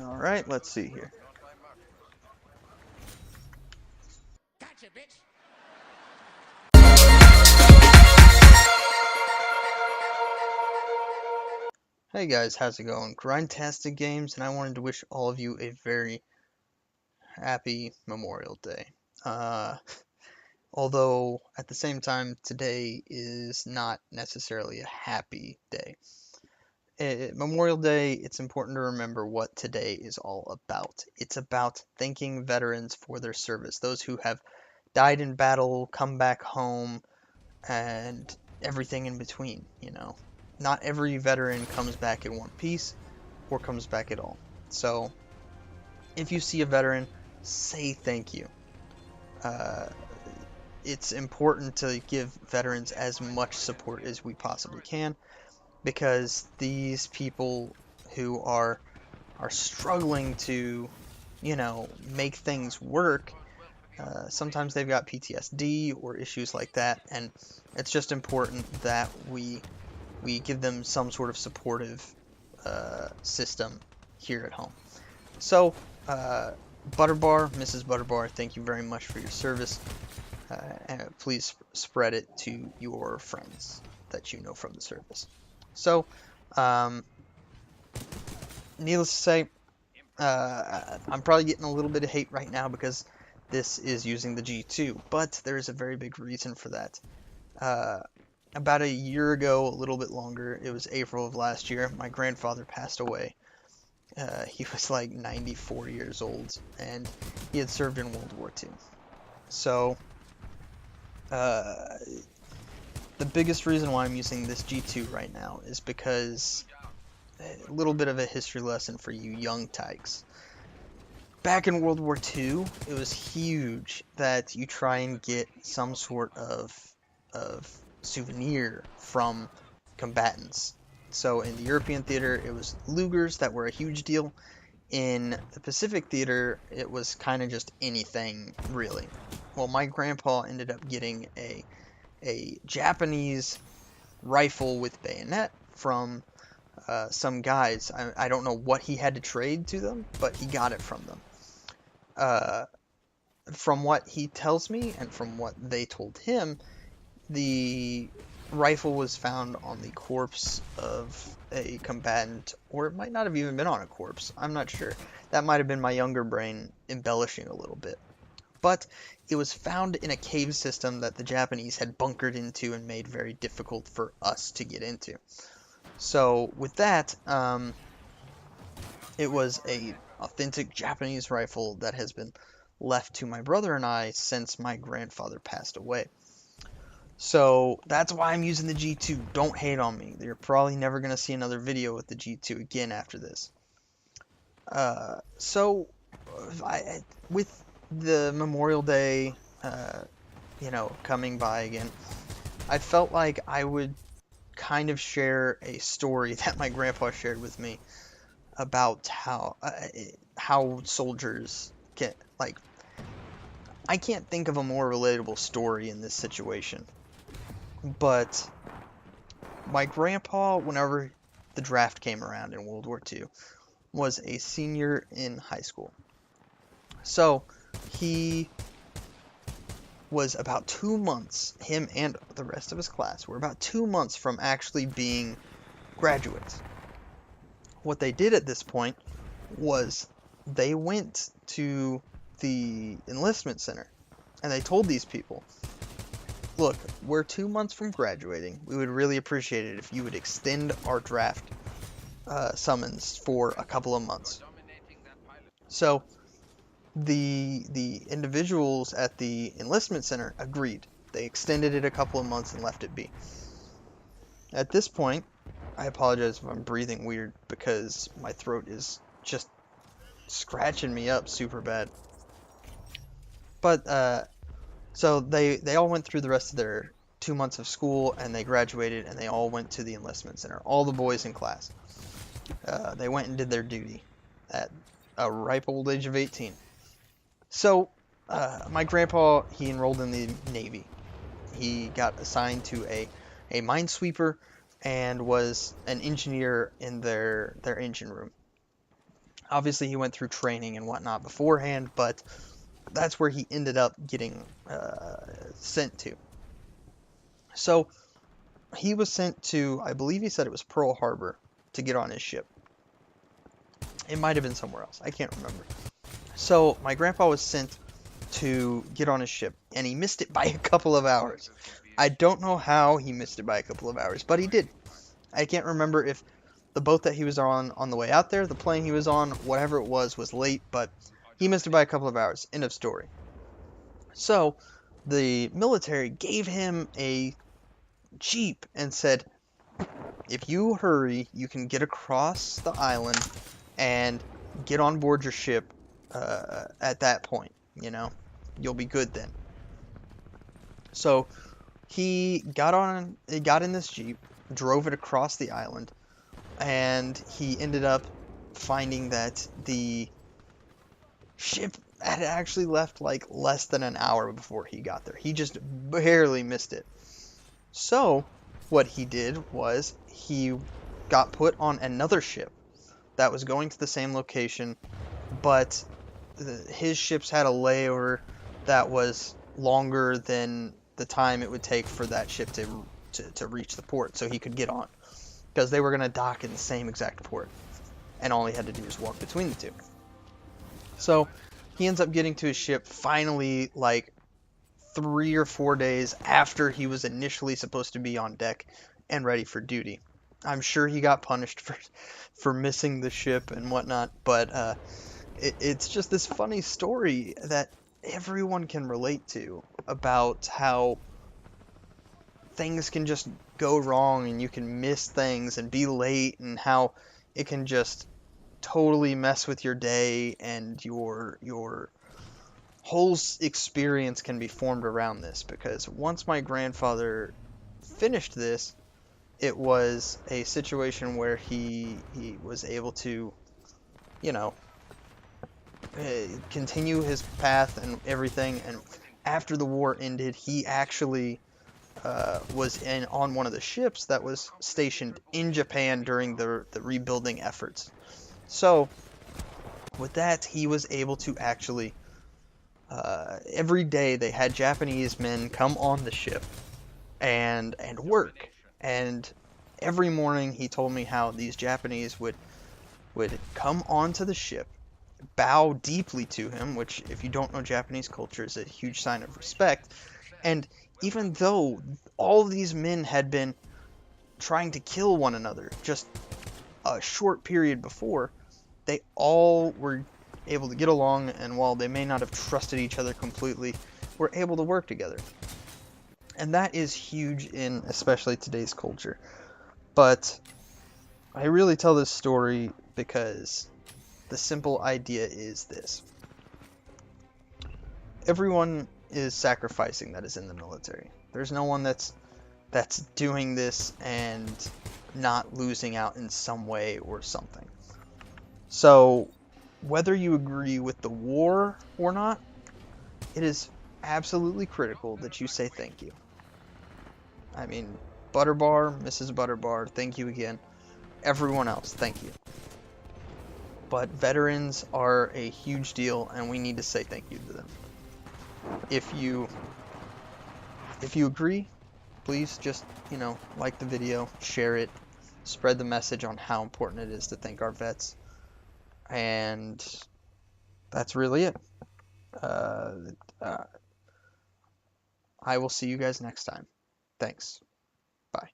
Alright, let's see here. Gotcha, bitch. Hey guys, how's it going? Grindtastic Games, and I wanted to wish all of you a very happy Memorial Day. Uh, Although, at the same time, today is not necessarily a happy day. Memorial Day, it's important to remember what today is all about. It's about thanking veterans for their service, those who have died in battle, come back home, and everything in between, you know. Not every veteran comes back in one piece or comes back at all. So, if you see a veteran, say thank you. Uh, it's important to give veterans as much support as we possibly can because these people who are struggling to, make things work. Sometimes they've got PTSD or issues like that, and it's just important that we give them some sort of supportive system here at home. So, uh, Butterbar, Mrs. Butterbar, thank you very much for your service. And please spread it to your friends that you know from the service. So, um, needless to say, I'm probably getting a little bit of hate right now because this is using the G2, but there is a very big reason for that. Uh, about a year ago, a little bit longer, it was April of last year, my grandfather passed away. He was like 94 years old, and he had served in World War II. So, uh, the biggest reason why I'm using this G2 right now is because a little bit of a history lesson for you young tykes. Back in World War II, it was huge that you try and get some sort of souvenir from combatants. So in the European theater, it was Lugers that were a huge deal. In the Pacific theater, it was kind of just anything, really. Well, my grandpa ended up getting a Japanese rifle with bayonet from some guys. I don't know what he had to trade to them, but he got it from them. Uh, from what he tells me and from what they told him, the rifle was found on the corpse of a combatant, or it might not have even been on a corpse. I'm not sure. That might have been my younger brain embellishing a little bit. But it was found in a cave system that the Japanese had bunkered into and made very difficult for us to get into. So with that, it was a authentic Japanese rifle that has been left to my brother and I since my grandfather passed away. So that's why I'm using the G2. Don't hate on me. You're probably never going to see another video with the G2 again after this. So, with the Memorial Day, coming by again, I felt like I would kind of share a story that my grandpa shared with me about how soldiers get like. I can't think of a more relatable story in this situation, but my grandpa, whenever the draft came around in World War II, was a senior in high school. So he was about 2 months, him and the rest of his class were about 2 months from actually being graduates. What they did at this point was they went to the enlistment center and they told these people, look, we're 2 months from graduating. We would really appreciate it if you would extend our draft summons for a couple of months. So the individuals at the enlistment center agreed. They extended it a couple of months and left it be. At this point, I apologize if I'm breathing weird because my throat is just scratching me up super bad. But so they all went through the rest of their 2 months of school and they graduated and they all went to the enlistment center. All the boys in class. They went and did their duty at a ripe old age of 18. So my grandpa, he enrolled in the Navy. He got assigned to a minesweeper and was an engineer in their engine room. Obviously, he went through training and whatnot beforehand, but that's where he ended up getting sent to. So he was sent to, I believe he said it was Pearl Harbor, to get on his ship. It might have been somewhere else. I can't remember. So my grandpa was sent to get on his ship, and he missed it by a couple of hours. I don't know how he missed it by a couple of hours, but he did. I can't remember if the boat that he was on the way out there, the plane he was on, whatever it was late, but he missed it by a couple of hours. End of story. So the military gave him a jeep and said, if you hurry, you can get across the island and get on board your ship at that point. You'll be good then. So he got in this jeep, drove it across the island, and he ended up finding that the ship had actually left like less than an hour before he got there. He just barely missed it. So what he did was he got put on another ship that was going to the same location, but his ships had a layover that was longer than the time it would take for that ship to reach the port so he could get on, because they were going to dock in the same exact port, and all he had to do was walk between the two. So he ends up getting to his ship finally, like 3 or 4 days after he was initially supposed to be on deck and ready for duty. I'm sure he got punished for missing the ship and whatnot, but it's just this funny story that everyone can relate to about how things can just go wrong and you can miss things and be late, and how it can just totally mess with your day, and your whole experience can be formed around this. Because once my grandfather finished this, it was a situation where he was able to, continue his path and everything. And after the war ended, he actually was on one of the ships that was stationed in Japan during the rebuilding efforts. So with that, he was able to actually, every day they had Japanese men come on the ship and work. And every morning he told me how these Japanese would come onto the ship, bow deeply to him, which, if you don't know Japanese culture, is a huge sign of respect. And even though all of these men had been trying to kill one another just a short period before, they all were able to get along, and while they may not have trusted each other completely, were able to work together. And that is huge in especially today's culture. But I really tell this story because the simple idea is this: everyone is sacrificing that is in the military. There's no one that's doing this and not losing out in some way or something. So whether you agree with the war or not, it is absolutely critical that you say thank you. I mean, Butterbar, Mrs. Butterbar, thank you again. Everyone else, thank you. But veterans are a huge deal, and we need to say thank you to them. If you agree, please just, like the video, share it, spread the message on how important it is to thank our vets. And that's really it. I will see you guys next time. Thanks. Bye.